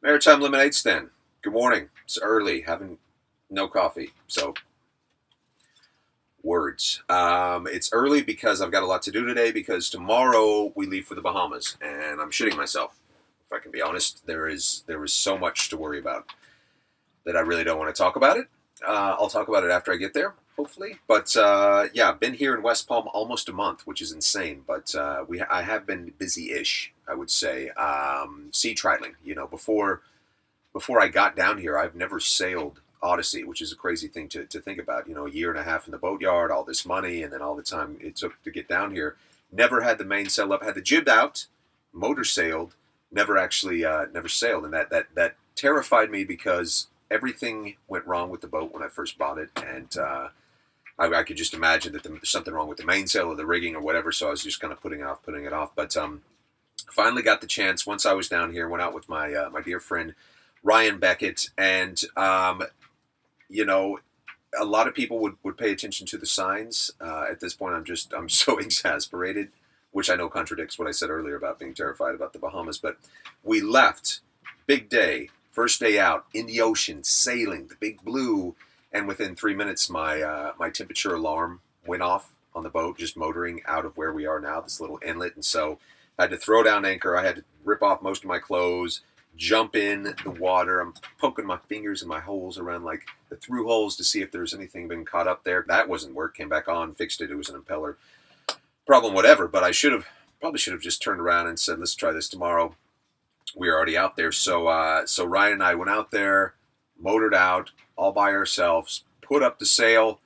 Maritime lemonade stand. Good morning. It's early. Having no coffee. So, words. It's early because I've got a lot to do today because tomorrow we leave for the Bahamas and I'm shitting myself. If I can be honest, there is so much to worry about that I really don't want to talk about it. I'll talk about it after I get there, hopefully. But yeah, I've been here in West Palm almost a month, which is insane. But I have been busy-ish, I would say. Sea trialing, before I got down here, I've never sailed Odyssey, which is a crazy thing to think about. A year and a half in the boatyard, all this money, and then all the time it took to get down here. Never had the mainsail up, had the jib out, motor sailed, never sailed, and that terrified me because everything went wrong with the boat when I first bought it, and I could just imagine that there's something wrong with the mainsail or the rigging or whatever. So I was just kind of putting it off. But finally got the chance once I was down here. Went out with my dear friend Ryan Beckett, and you know, a lot of people would pay attention to the signs. At this point, I'm so exasperated, which I know contradicts what I said earlier about being terrified about the Bahamas. But we left, big day, first day out in the ocean, sailing, the big blue, and within 3 minutes, my temperature alarm went off on the boat, just motoring out of where we are now, this little inlet, and so I had to throw down anchor. I had to rip off most of my clothes, jump in the water. I'm poking my fingers in my holes around like the through holes to see if there's anything been caught up there. That wasn't work. Came back on, fixed it. It was an impeller problem, whatever. But I probably should have just turned around and said, "Let's try this tomorrow." We were already out there, so Ryan and I went out there, motored out all by ourselves, put up the sail,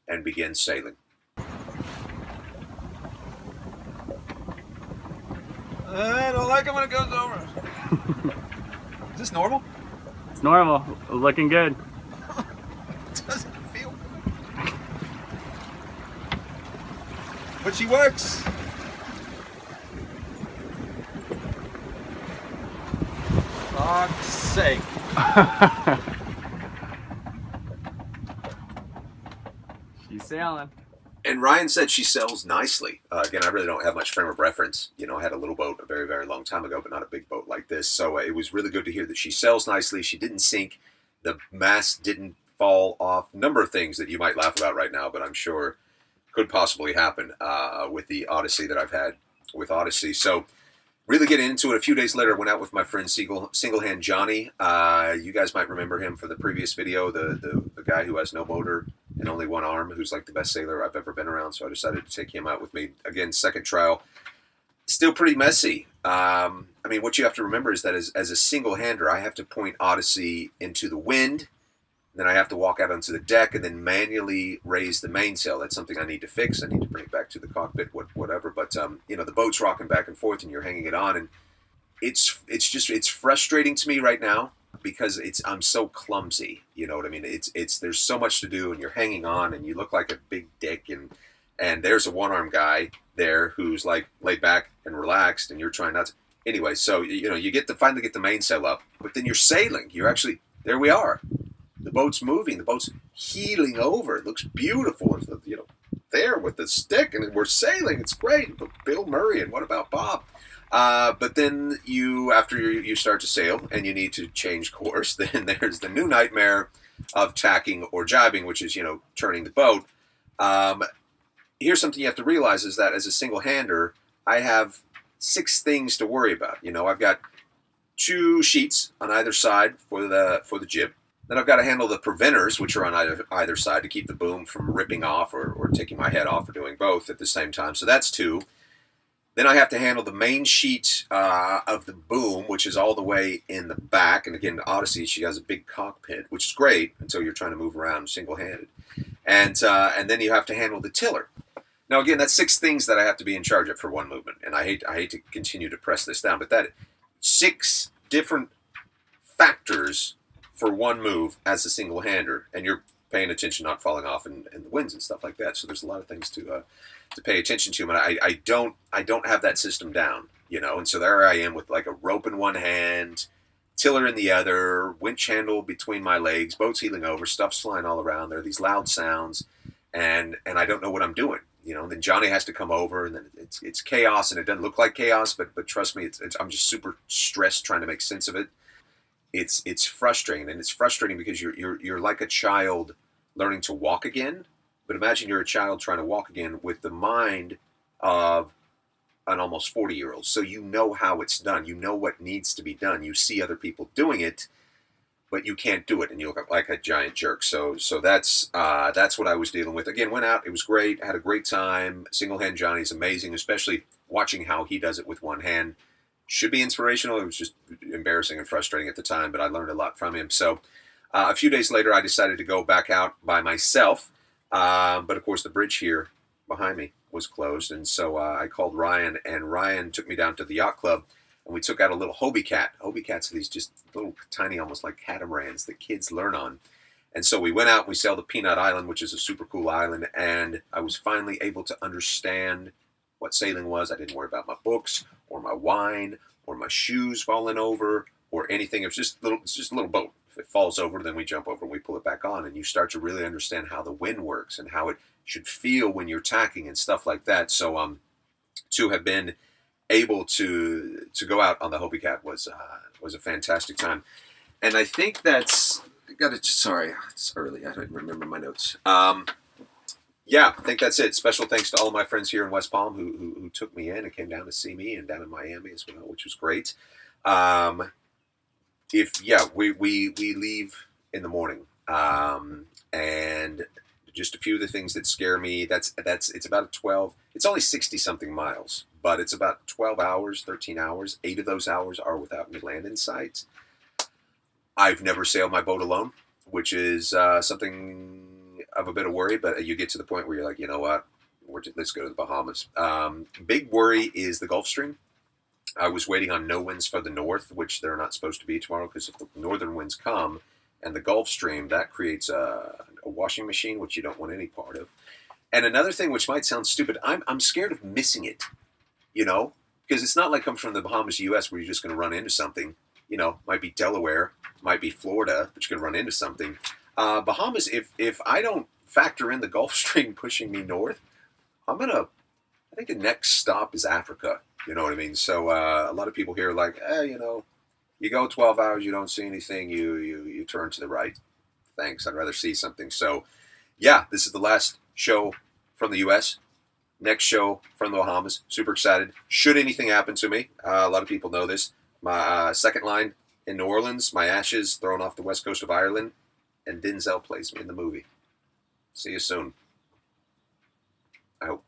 and began sailing. I don't like it when it goes over. Is this normal? It's normal. Looking good. It doesn't feel good. But she works. Fuck's sake. She's sailing. And Ryan said she sails nicely. Again, I really don't have much frame of reference. I had a little boat a very, very long time ago, but not a big boat like this. So it was really good to hear that she sails nicely. She didn't sink. The mast didn't fall off. Number of things that you might laugh about right now, but I'm sure could possibly happen with the Odyssey that I've had with Odyssey. So really getting into it, a few days later, I went out with my friend Single Hand Johnny. You guys might remember him for the previous video, the guy who has no motor and only one arm, who's like the best sailor I've ever been around. So I decided to take him out with me. Again, second trial. Still pretty messy. I mean, what you have to remember is that as a single-hander, I have to point Odyssey into the wind. Then I have to walk out onto the deck and then manually raise the mainsail. That's something I need to fix. I need to bring it back to the cockpit, whatever. But the boat's rocking back and forth, and you're hanging it on, and it's frustrating to me right now because I'm so clumsy. You know what I mean? It's there's so much to do, and you're hanging on, and you look like a big dick, and there's a one-armed guy there who's like laid back and relaxed, and you're trying not to. Anyway, so you finally get the mainsail up, but then you're sailing. You're actually there. We are. The boat's moving. The boat's heeling over. It looks beautiful. It's, there with the stick, and we're sailing. It's great. But Bill Murray, and what about Bob? But then after you start to sail and you need to change course, then there's the new nightmare of tacking or jibing, which is turning the boat. Here's something you have to realize is that as a single-hander, I have 6 things to worry about. I've got 2 sheets on either side for the jib. Then I've got to handle the preventers, which are on either side to keep the boom from ripping off or taking my head off or doing both at the same time. So that's 2. Then I have to handle the main sheet of the boom, which is all the way in the back. And again, Odyssey, she has a big cockpit, which is great until you're trying to move around single-handed. And then you have to handle the tiller. Now, again, that's 6 things that I have to be in charge of for one movement. And I hate to continue to press this down, but that 6 different factors for one move as a single-hander, and you're paying attention, not falling off in the winds and stuff like that. So there's a lot of things to pay attention to, and I don't have that system down, And so there I am with like a rope in one hand, tiller in the other, winch handle between my legs, boat's heeling over, stuff's flying all around. There are these loud sounds, and I don't know what I'm doing. And then Johnny has to come over, and then it's chaos, and it doesn't look like chaos, but trust me, I'm just super stressed trying to make sense of it. it's frustrating, and it's frustrating because you're like a child learning to walk again. But imagine you're a child trying to walk again with the mind of an almost 40-year-old. So you know how it's done. You know what needs to be done. You see other people doing it, but you can't do it, and you look like a giant jerk. So that's what I was dealing with. Again, went out. It was great. Had a great time. Single hand Johnny's amazing, especially watching how he does it with one hand. Should be inspirational. It was just embarrassing and frustrating at the time, but I learned a lot from him. So a few days later, I decided to go back out by myself. But of course, the bridge here behind me was closed, and so I called Ryan, and Ryan took me down to the yacht club, and we took out a little Hobie cat. Hobie cats are these just little tiny, almost like catamarans that kids learn on. And so we went out and we sailed to Peanut Island, which is a super cool island, and I was finally able to understand what sailing was. I didn't worry about my books or my wine or my shoes falling over or anything. It's just a little boat. If it falls over, then we jump over and we pull it back on, and you start to really understand how the wind works and how it should feel when you're tacking and stuff like that. So to have been able to go out on the Hobie Cat was a fantastic time. And I think that's sorry, it's early. I don't remember my notes. Yeah, I think that's it. Special thanks to all of my friends here in West Palm who took me in and came down to see me, and down in Miami as well, which was great. We leave in the morning, and just a few of the things that scare me. It's about 12. It's only 60 something miles, but it's about 12 hours, 13 hours. 8 of those hours are without any land in sight. I've never sailed my boat alone, which is something of a bit of worry, but you get to the point where you're like, you know what, let's go to the Bahamas. Big worry is the Gulf Stream. I was waiting on no winds for the north, which they're not supposed to be tomorrow, because if the northern winds come and the Gulf Stream, that creates a washing machine, which you don't want any part of. And another thing, which might sound stupid, I'm scared of missing it, because it's not like I'm from the Bahamas, U.S., where you're just going to run into something. Might be Delaware, might be Florida, but you're going to run into something. Bahamas, if I don't factor in the Gulf Stream pushing me north, I think the next stop is Africa. You know what I mean? So a lot of people here are like, you go 12 hours, you don't see anything, you turn to the right. Thanks, I'd rather see something. So, yeah, this is the last show from the U.S. Next show from the Bahamas. Super excited. Should anything happen to me, a lot of people know this. My second line in New Orleans, my ashes thrown off the west coast of Ireland, and Denzel plays me in the movie. See you soon. I hope.